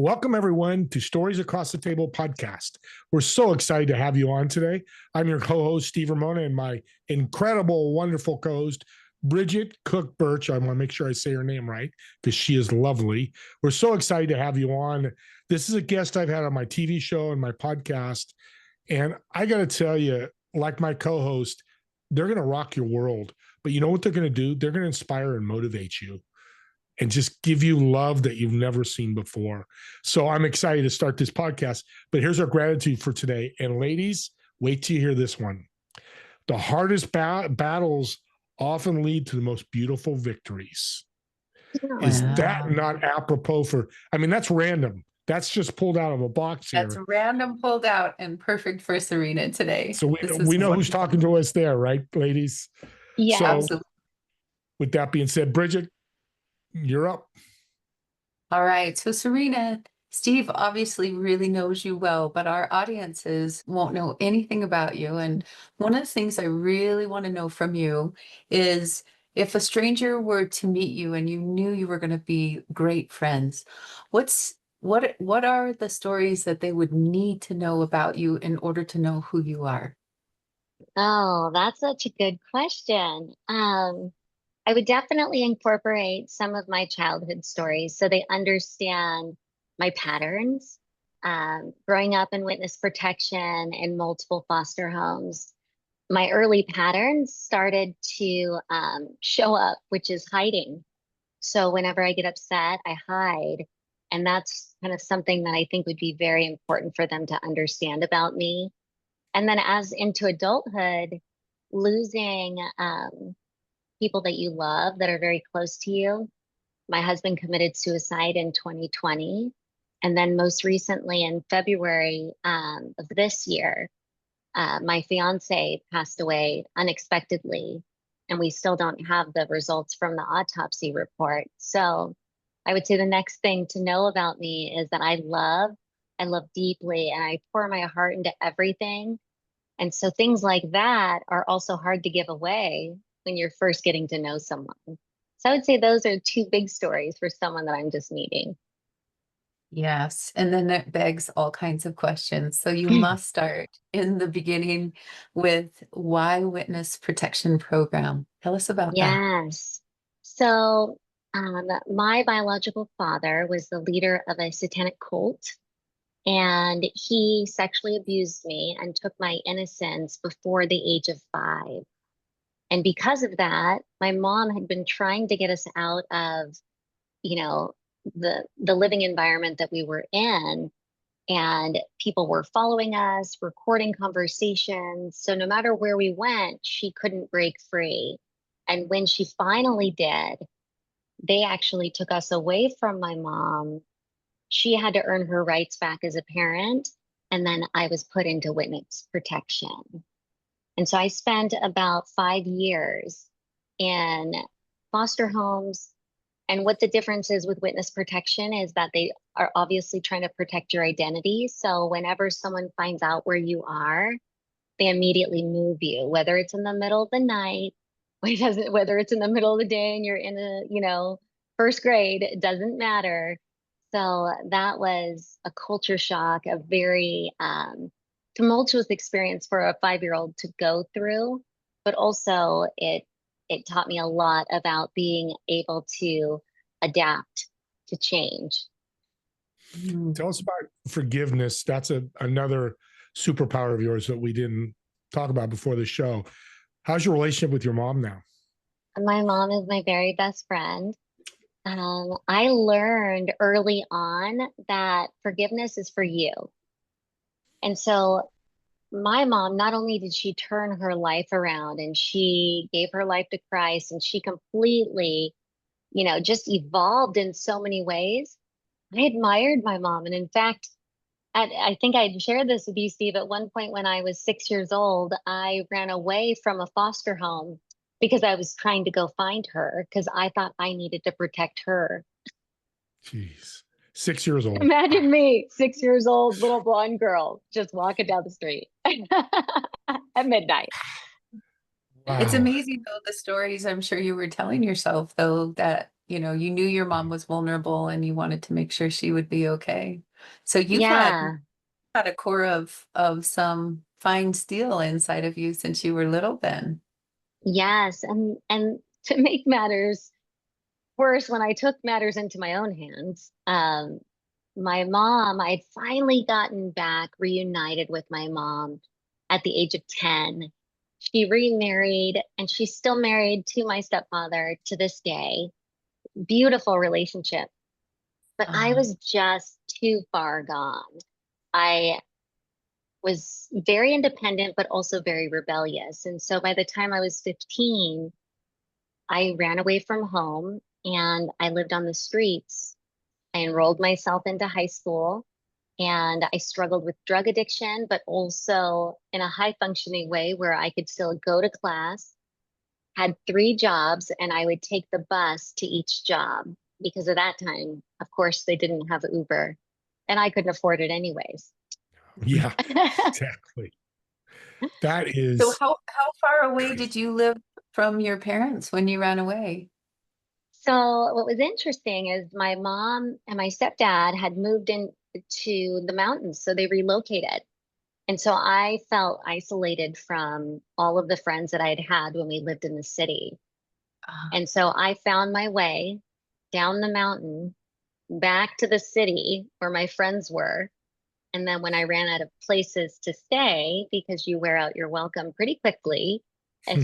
Welcome, everyone, to Stories Across the Table podcast. We're so excited to have you on today. I'm your co-host, Steve Ramona, and my incredible, wonderful co-host, Bridget Cook-Burch. I want to make sure I say her name right because she is lovely. We're so excited to have you on. This is a guest I've had on my TV show and my podcast. And I got to tell you, like my co-host, they're going to rock your world. But you know what they're going to do? They're going to inspire and motivate you and just give you love that you've never seen before. So I'm excited to start this podcast. But here's our gratitude for today. And ladies, wait till you hear this one. The hardest battles often lead to the most beautiful victories. Wow. Is that not apropos for, that's random. That's just pulled out of a box here. That's random, pulled out, and perfect for Serena today. So we know who's talking to us there, right, ladies? Yeah, so, absolutely. With that being said, Bridget, you're up. All right. So Serena, Steve obviously really knows you well, but our audiences won't know anything about you. And one of the things I really want to know from you is if a stranger were to meet you and you knew you were going to be great friends, what are the stories that they would need to know about you in order to know who you are? Oh, that's such a good question. I would definitely incorporate some of my childhood stories so they understand my patterns. Growing up in witness protection in multiple foster homes, my early patterns started to show up, which is hiding. So whenever I get upset, I hide. And that's kind of something that I think would be very important for them to understand about me. And then as into adulthood, losing people that you love that are very close to you. My husband committed suicide in 2020. And then most recently in February of this year, my fiance passed away unexpectedly. And we still don't have the results from the autopsy report. So I would say the next thing to know about me is that I love deeply, and I pour my heart into everything. And so things like that are also hard to give away when you're first getting to know someone. So I would say those are two big stories for someone that I'm just meeting. Yes. And then that begs all kinds of questions. So you must start in the beginning with why Witness Protection Program? Tell us about that. Yes. So my biological father was the leader of a satanic cult, and he sexually abused me and took my innocence before the age of 5. And because of that, my mom had been trying to get us out of, the living environment that we were in. And people were following us, recording conversations. So no matter where we went, she couldn't break free. And when she finally did, they actually took us away from my mom. She had to earn her rights back as a parent. And then I was put into witness protection. And so I spent about 5 years in foster homes. And what the difference is with witness protection is that they are obviously trying to protect your identity. So whenever someone finds out where you are, they immediately move you, whether it's in the middle of the night, whether it's in the middle of the day and you're in first grade, it doesn't matter. So that was a culture shock, a very tumultuous experience for a 5-year-old to go through, but also it taught me a lot about being able to adapt to change. Tell us about forgiveness. That's another superpower of yours that we didn't talk about before the show. How's your relationship with your mom now? My mom is my very best friend. I learned early on that forgiveness is for you. And so my mom, not only did she turn her life around and she gave her life to Christ and she completely, just evolved in so many ways. I admired my mom. And in fact, I think I'd shared this with you, Steve, at one point when I was 6 years old, I ran away from a foster home because I was trying to go find her because I thought I needed to protect her. Jeez. 6 years old. Imagine me, 6 years old, little blonde girl, just walking down the street at midnight. Wow. It's amazing, though, the stories I'm sure you were telling yourself, though, that you knew your mom was vulnerable and you wanted to make sure she would be okay. So you've Yeah. had a core of some fine steel inside of you since you were little then. Yes. And to make matters worse, when I took matters into my own hands, my mom, I had finally gotten back reunited with my mom at the age of 10. She remarried and she's still married to my stepfather to this day. Beautiful relationship. But I Uh, was just too far gone. I was very independent, but also very rebellious. And so by the time I was 15, I ran away from home and I lived on the streets. I enrolled myself into high school and I struggled with drug addiction, but also in a high functioning way where I could still go to class, had 3 jobs, and I would take the bus to each job because at that time, of course, they didn't have Uber and I couldn't afford it anyways. Yeah, exactly. That so is how far away crazy. did you live from your parents when you ran away? So what was interesting is my mom and my stepdad had moved in to the mountains, so they relocated. And so I felt isolated from all of the friends that I had had when we lived in the city. Uh, And so I found my way down the mountain back to the city where my friends were. And then when I ran out of places to stay, because you wear out your welcome pretty quickly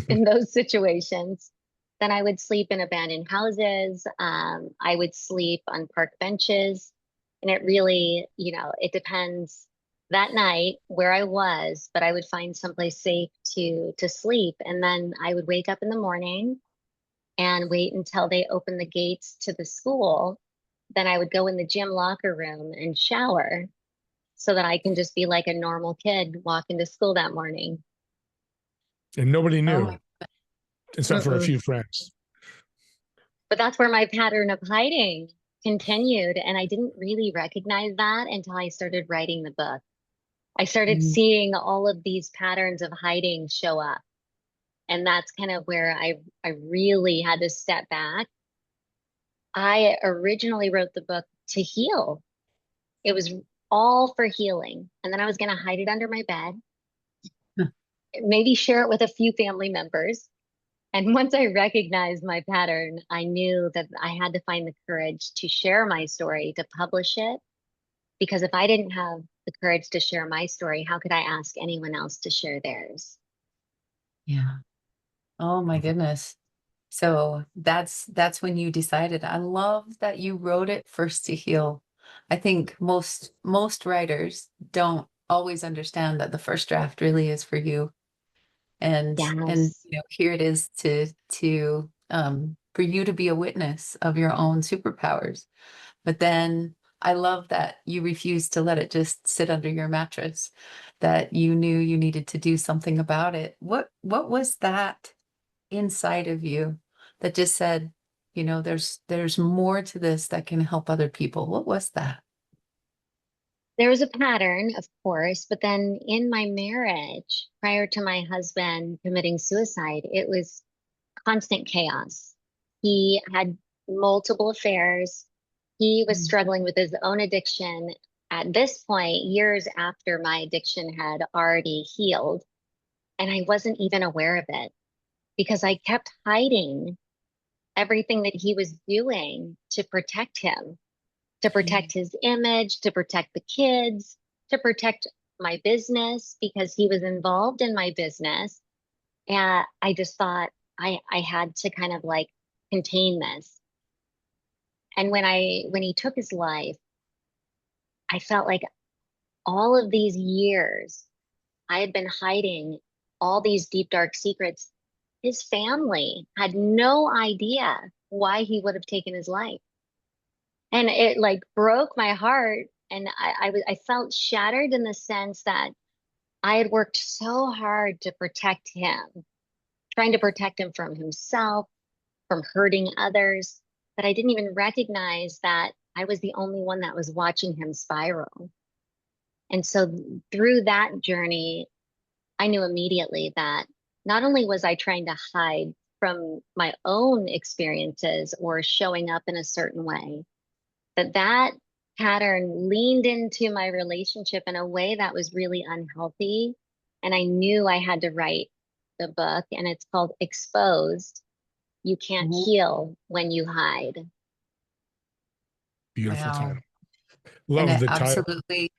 in those situations, then I would sleep in abandoned houses. I would sleep on park benches. And it really, it depends that night where I was, but I would find someplace safe to sleep. And then I would wake up in the morning and wait until they opened the gates to the school. Then I would go in the gym locker room and shower so that I can just be like a normal kid walking to school that morning. And nobody oh knew my. except for a Mm-mm. few friends. But that's where my pattern of hiding continued. And I didn't really recognize that until I started writing the book. I started Mm. seeing all of these patterns of hiding show up. And that's kind of where I really had to step back. I originally wrote the book to heal. It was all for healing. And then I was going to hide it under my bed, maybe share it with a few family members. And once I recognized my pattern, I knew that I had to find the courage to share my story, to publish it. Because if I didn't have the courage to share my story, how could I ask anyone else to share theirs? Yeah. Oh my goodness. So that's when you decided. I love that you wrote it first to heal. I think most writers don't always understand that the first draft really is for you. And Yes. here it is to for you to be a witness of your own superpowers. But then I love that you refused to let it just sit under your mattress, that you knew you needed to do something about it. What was that inside of you that just said, there's more to this that can help other people? What was that? There was a pattern, of course, but then in my marriage, prior to my husband committing suicide, it was constant chaos. He had multiple affairs. He was Mm. struggling with his own addiction at this point, years after my addiction had already healed. And I wasn't even aware of it because I kept hiding everything that he was doing to protect him, to Yeah. protect his image, to protect the kids, to protect my business because he was involved in my business. And I just thought I had to kind of like contain this. And when he took his life, I felt like all of these years I had been hiding all these deep dark secrets. His family had no idea why he would have taken his life. And it like broke my heart. And I felt shattered in the sense that I had worked so hard to protect him, trying to protect him from himself, from hurting others, that I didn't even recognize that I was the only one that was watching him spiral. And so through that journey, I knew immediately that not only was I trying to hide from my own experiences or showing up in a certain way, that pattern leaned into my relationship in a way that was really unhealthy. And I knew I had to write the book, and it's called Exposed. You Can't Mhm. Heal When You Hide. Beautiful Wow. title. And Love it the title. absolutely,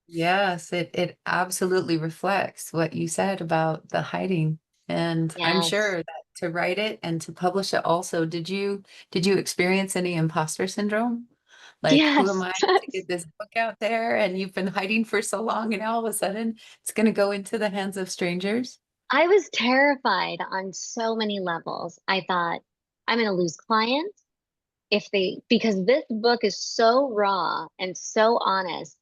yes, it absolutely reflects what you said about the hiding. And I'm Yes. sure that to write it and to publish it also, did you experience any imposter syndrome? Like, who am Yes. I to get this book out there? And you've been hiding for so long, and all of a sudden it's going to go into the hands of strangers. I was terrified on so many levels. I thought, I'm going to lose clients because this book is so raw and so honest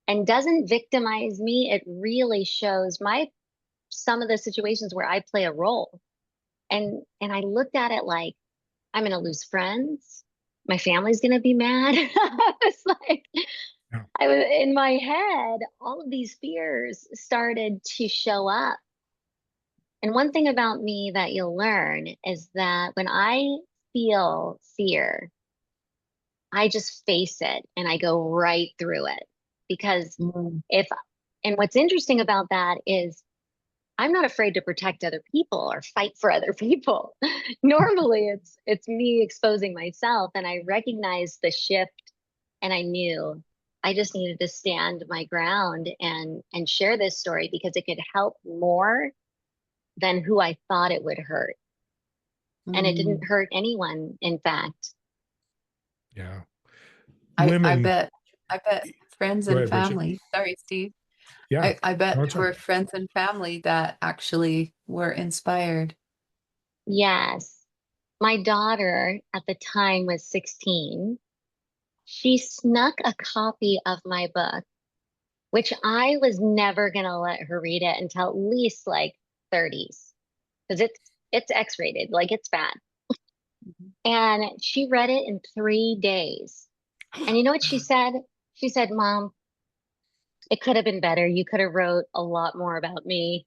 and doesn't victimize me. It really shows some of the situations where I play a role. And I looked at it like, I'm going to lose friends. My family's going to be mad. It's like, Yeah. I was in my head, all of these fears started to show up. And one thing about me that you'll learn is that when I feel fear, I just face it and I go right through it. Because Mm. if, and what's interesting about that is I'm not afraid to protect other people or fight for other people. Normally it's me exposing myself, and I recognized the shift, and I knew I just needed to stand my ground and share this story because it could help more than who I thought it would hurt. And it didn't Mm. hurt anyone, in fact. Yeah. I Women. bet, I bet friends Go and ahead, Bridget. family. Sorry, Steve. Yeah. I bet No, there it's okay. were friends and family that actually were inspired. Yes. My daughter at the time was 16. She snuck a copy of my book, which I was never going to let her read it until at least like 30s, because it's X-rated, like it's bad. Mhm. And she read it in 3 days. And you know what she said? She said, Mom, it could have been better. You could have wrote a lot more about me.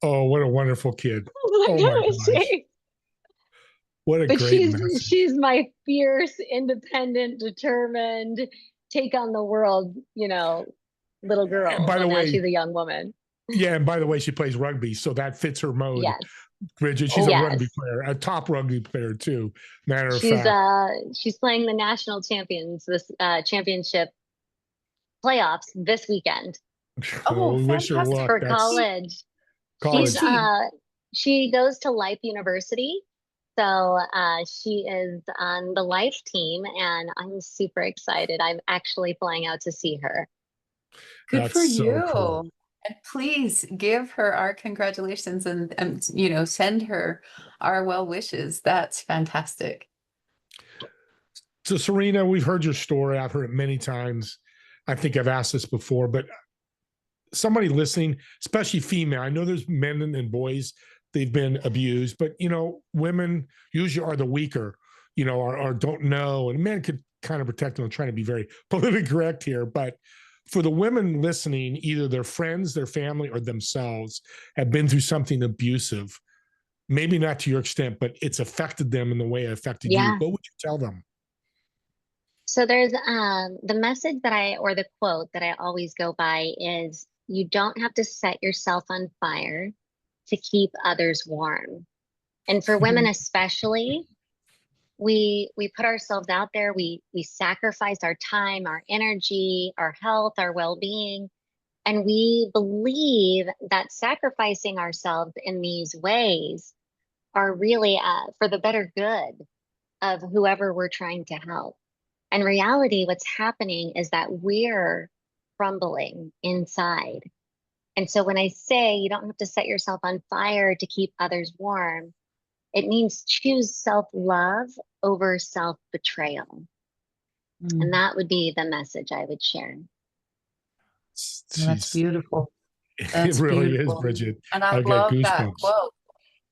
Oh, what a wonderful kid. Like, Oh that my was gosh. she. What a But great she's message. she's my fierce, independent, determined, take on the world, little And girl. by Well, the now way, she's a young woman. yeah, and by the way, she plays rugby, so that fits her mode. Yes. Bridget, she's a Oh, rugby Yes. player, a top rugby player too. Matter of She's fact. she's playing the national champions this championship playoffs this weekend Oh, oh, we wish her fantastic. luck. for That's college. She's Which college. team? she goes to Life University. So she is on the Life team, and I'm super excited. I'm actually flying out to see her. Good That's for so cool. you. And please give her our congratulations and send her our well wishes. That's fantastic. So, Serena, we've heard your story. I've heard it many times. I think I've asked this before, but somebody listening, especially female, I know there's men and boys, they've been abused, but women usually are the weaker, or don't know, and men could kind of protect them. I'm trying to be very politically correct here, but for the women listening, either their friends, their family, or themselves have been through something abusive, maybe not to your extent, but it's affected them in the way it affected you. Yeah. What would you tell them? So there's the message or the quote that I always go by is, you don't have to set yourself on fire to keep others warm. And for women especially, we put ourselves out there, we sacrifice our time, our energy, our health, our well-being, and we believe that sacrificing ourselves in these ways are really for the better good of whoever we're trying to help. In reality, what's happening is that we're crumbling inside. And so when I say you don't have to set yourself on fire to keep others warm, it means choose self-love over self-betrayal. And Mm, that would be the message I would share. that's She's, beautiful. it That's really is, beautiful. Bridget. And I I get love that goosebumps. quote.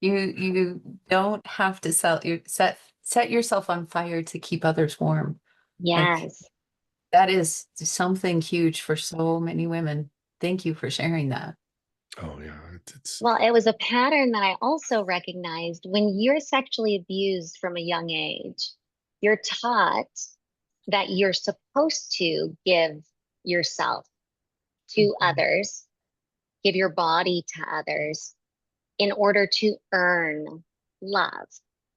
You don't have to set yourself on fire to keep others warm. Like, Yes. that is something huge for so many women. Thank you for sharing that. Oh yeah, Well, it was a pattern that I also recognized. When you're sexually abused from a young age, you're taught that you're supposed to give yourself to others, give your body to others in order to earn love,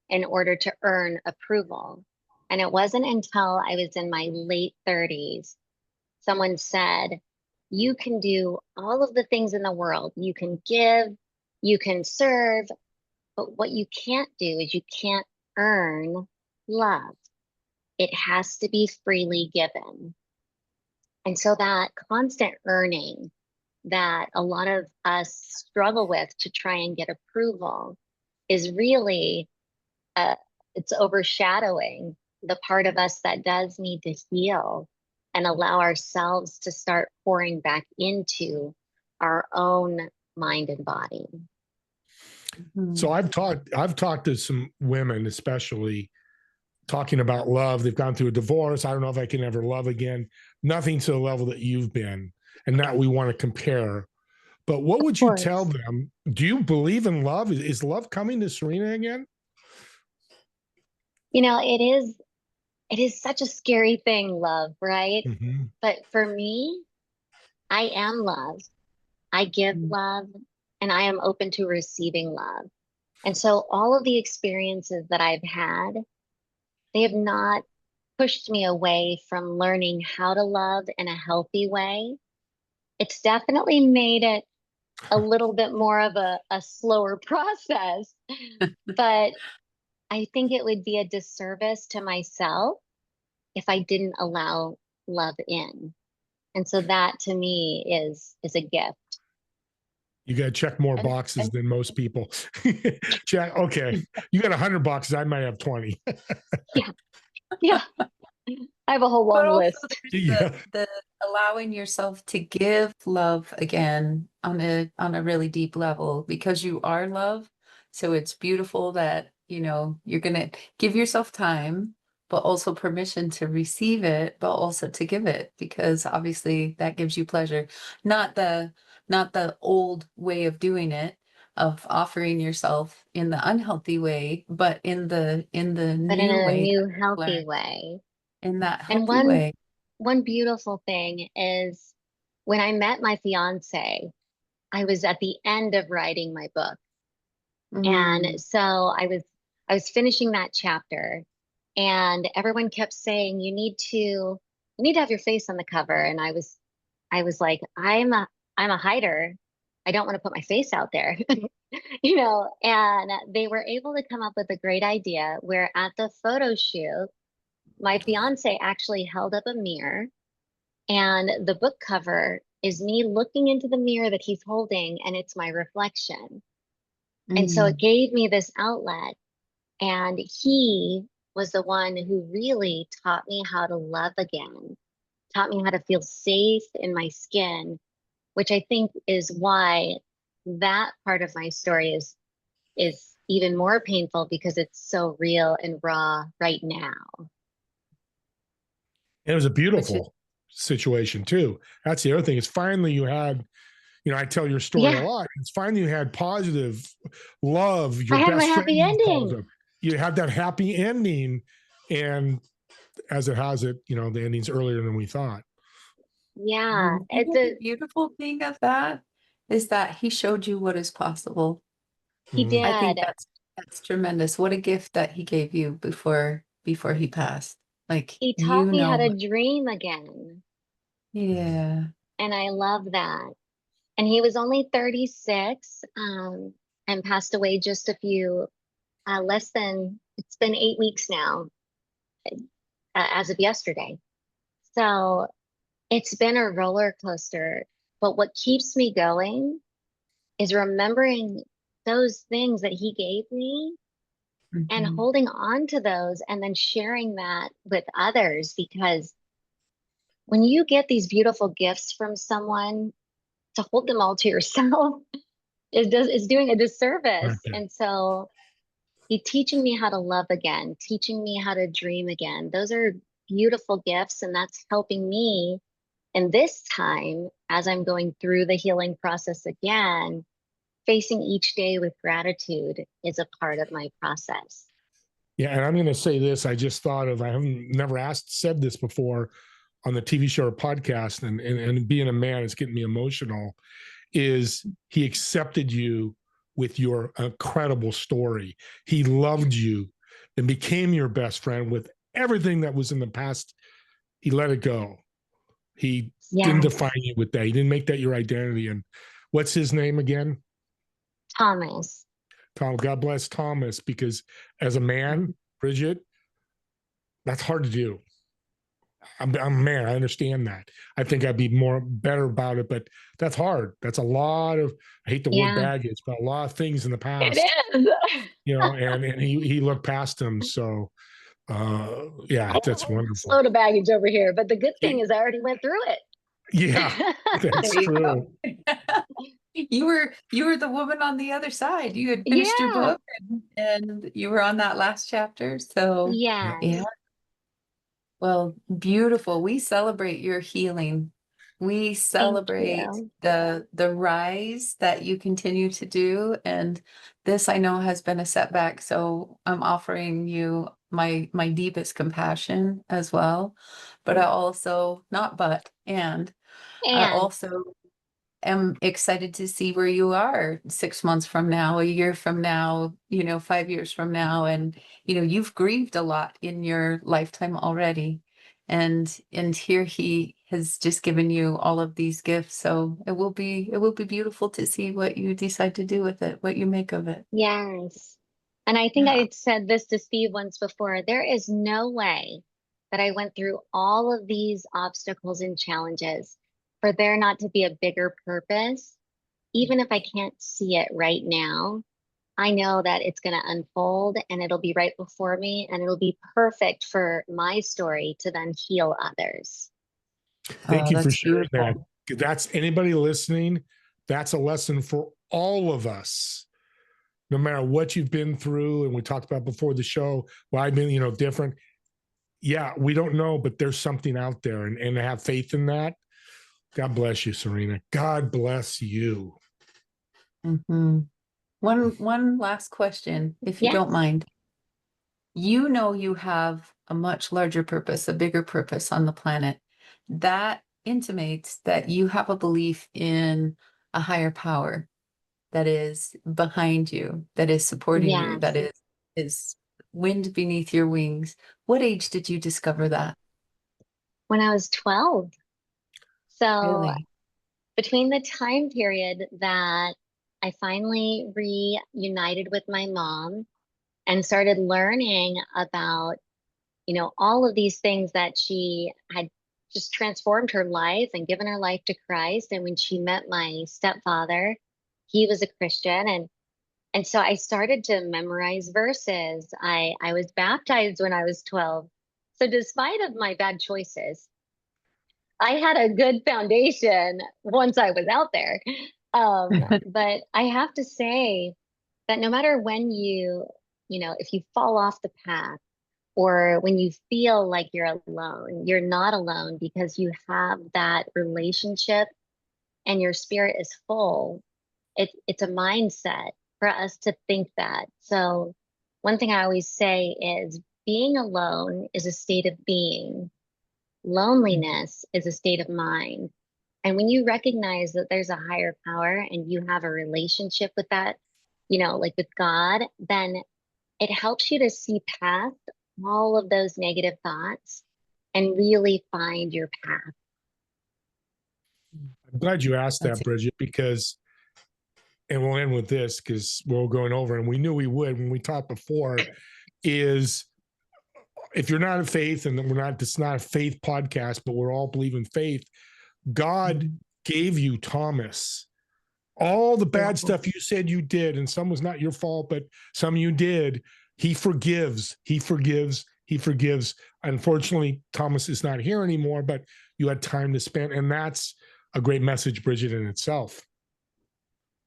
in order to earn approval. And it wasn't until I was in my late 30s, someone said, you can do all of the things in the world. You can give, you can serve, but what you can't do is you can't earn love. It has to be freely given. And so that constant earning that a lot of us struggle with to try and get approval is really, it's overshadowing the part of us that does need to heal and allow ourselves to start pouring back into our own mind and body. So I've talked to some women, especially talking about love. They've gone through a divorce. I don't know if I can ever love again. Nothing to the level that you've been, and that we want to compare. But what would you tell them? Do you believe in love? Is love coming to Serena again? You know, it is such a scary thing, love, right? Mm-hmm. But for me, I am love. I give love, and I am open to receiving love. And so all of the experiences that I've had, they have not pushed me away from learning how to love in a healthy way. It's definitely made it a little bit more of a slower process, but I think it would be a disservice to myself if I didn't allow love in. And so that to me is a gift. You got to check more boxes than most people. Check. Okay. You got 100 boxes. I might have 20. Yeah. Yeah. I have a whole But long also list. there's the allowing yourself to give love again on a really deep level, because you are love. So it's beautiful that, you know, you're gonna give yourself time, but also permission to receive it, but also to give it, because obviously that gives you pleasure. Not the old way of doing it, of offering yourself in the unhealthy way, but in the But in new a way, new healthy way. in that And healthy way. one beautiful thing is when I met my fiance, I was at the end of writing my book. And so I was finishing that chapter, and everyone kept saying, you need to have your face on the cover. And I was like, I'm a hider. I don't want to put my face out there. You know, and they were able to come up with a great idea where at the photo shoot, my fiance actually held up a mirror, and the book cover is me looking into the mirror that he's holding, and it's my reflection. And so it gave me this outlet. And he was the one who really taught me how to love again, taught me how to feel safe in my skin, which I think is why that part of my story is even more painful, because it's so real and raw right now. It was a beautiful situation too. That's the other thing, is finally you had, you know, I tell your story a lot. It's finally you had positive love. Your I had my best friend happy ending. calls you had that happy ending, and as it has it, you know, the ending's earlier than we thought. Yeah, it's The beautiful thing of that is that he showed you what is possible. he did. I think that's tremendous. What a gift that he gave you before he passed. Like, He taught you me how know, to dream again. yeah. And I love that. And he was only 36, and passed away just a few, it's been 8 weeks now, as of yesterday. So it's been a roller coaster. But what keeps me going is remembering those things that he gave me and holding on to those, and then sharing that with others. Because when you get these beautiful gifts from someone, to hold them all to yourself is doing a disservice. Okay. And so he teaching me how to love again, teaching me how to dream again. Those are beautiful gifts, and that's helping me in this time as I'm going through the healing process again, facing each day with gratitude is a part of my process. Yeah, and I'm going to say this. I just thought of, I haven't never said this before on the TV show or podcast, and being a man is getting me emotional, is he accepted you with your incredible story. He loved you and became your best friend with everything that was in the past. He let it go. He didn't define you with that. He didn't make that your identity. And what's his name again? Thomas. Tom, God bless Thomas, because as a man, Bridget, that's hard to do. I'm a man. I understand that. I think I'd be better about it, but that's hard. That's a lot of, I hate the word baggage, but a lot of things in the past. It is. And he looked past them. So that's wonderful. Slow to baggage over here. But the good thing is I already went through it. Yeah, that's true. You were the woman on the other side. You had finished your book and you were on that last chapter. So yeah. Well, beautiful. We celebrate your healing. We celebrate the rise that you continue to do. And this I know has been a setback. So I'm offering you my deepest compassion as well. But I also I also am excited to see where you are 6 months from now, a year from now, 5 years from now. And, you've grieved a lot in your lifetime already. And here he has just given you all of these gifts. So it will be beautiful to see what you decide to do with it, what you make of it. Yes. And I think I said this to Steve once before. There is no way that I went through all of these obstacles and challenges for there not to be a bigger purpose. Even if I can't see it right now, I know that it's going to unfold and it'll be right before me and it'll be perfect for my story to then heal others. Thank you for sharing that. That's anybody listening. That's a lesson for all of us. No matter what you've been through, and we talked about before the show, well, I've been, different. Yeah, we don't know, but there's something out there, and have faith in that. God bless you, Serena. God bless you. Mm-hmm. One last question, if you don't mind. You have a much larger purpose, a bigger purpose on the planet. That intimates that you have a belief in a higher power that is behind you, that is supporting you, that is wind beneath your wings. What age did you discover that? When I was 12. So really? Between the time period that I finally reunited with my mom and started learning about, all of these things that she had just transformed her life and given her life to Christ. And when she met my stepfather, he was a Christian. And so I started to memorize verses. I was baptized when I was 12. So despite of my bad choices, I had a good foundation once I was out there. But I have to say that no matter when if you fall off the path or when you feel like you're alone, you're not alone because you have that relationship and your spirit is full. It's a mindset for us to think that. So one thing I always say is being alone is a state of being. Loneliness is a state of mind. And when you recognize that there's a higher power and you have a relationship with that, like with God, then it helps you to see past all of those negative thoughts and really find your path. I'm glad you asked that, Bridget, because, and we'll end with this because we're going over, and we knew we would when we talked before, is if you're not in faith, and it's not a faith podcast, but we're all believing faith, God gave you Thomas. All the bad stuff you said you did, and some was not your fault, but some you did, he forgives. He forgives. He forgives. Unfortunately, Thomas is not here anymore, but you had time to spend, and that's a great message, Bridget, in itself.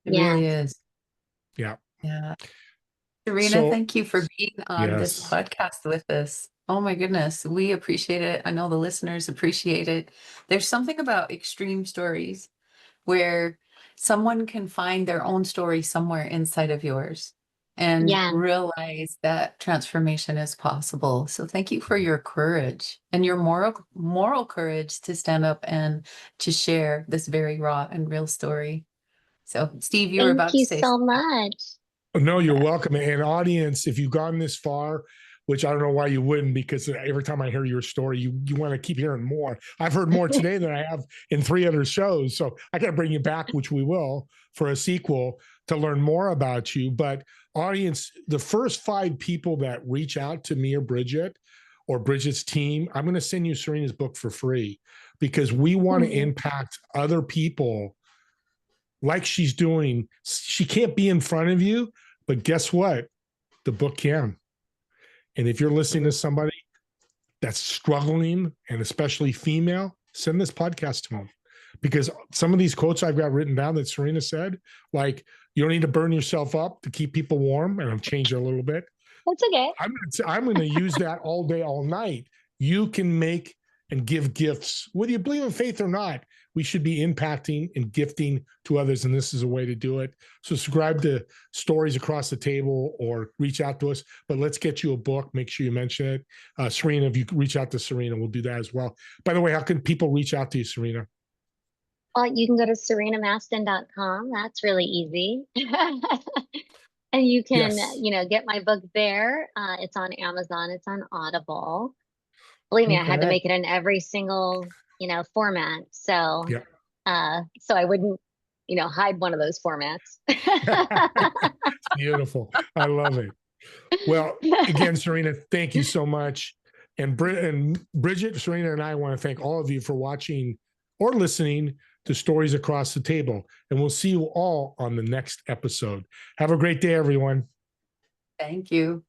It really is. Yeah. Yeah. Serena, thank you for being on this podcast with us. Oh my goodness. We appreciate it. I know the listeners appreciate it. There's something about extreme stories where someone can find their own story somewhere inside of yours and Yeah. realize that transformation is possible. So thank you for your courage and your moral courage to stand up and to share this very raw and real story. So Steve, you were Thank about to you say so something. much. No, you're welcome. And audience, if you've gone this far, which I don't know why you wouldn't, because every time I hear your story, you want to keep hearing more. I've heard more today than I have in 3 other shows. So I got to bring you back, which we will, for a sequel to learn more about you. But audience, the first 5 people that reach out to me or Bridget's team, I'm going to send you Serena's book for free, because we want to impact other people like she's doing. She can't be in front of you, but guess what? The book can. And if you're listening to somebody that's struggling, and especially female, send this podcast to them. Because some of these quotes I've got written down that Serena said, like, you don't need to burn yourself up to keep people warm. And I've changed it a little bit. That's okay. I'm going to use that all day, all night. You can make and give gifts. Whether you believe in faith or not, we should be impacting and gifting to others. And this is a way to do it. So subscribe to Stories Across the Table or reach out to us. But let's get you a book. Make sure you mention it. Serena, if you reach out to Serena, we'll do that as well. By the way, how can people reach out to you, Serena? You can go to serenamastin.com. That's really easy. And you can, Yes. get my book there. It's on Amazon. It's on Audible. Believe me, I had to Okay. make it in every single, format. So, Yeah. so I wouldn't, hide one of those formats. Beautiful. I love it. Well, again, Serena, thank you so much. And Bridget, Serena, and I want to thank all of you for watching or listening to Stories Across the Table. And we'll see you all on the next episode. Have a great day, everyone. Thank you.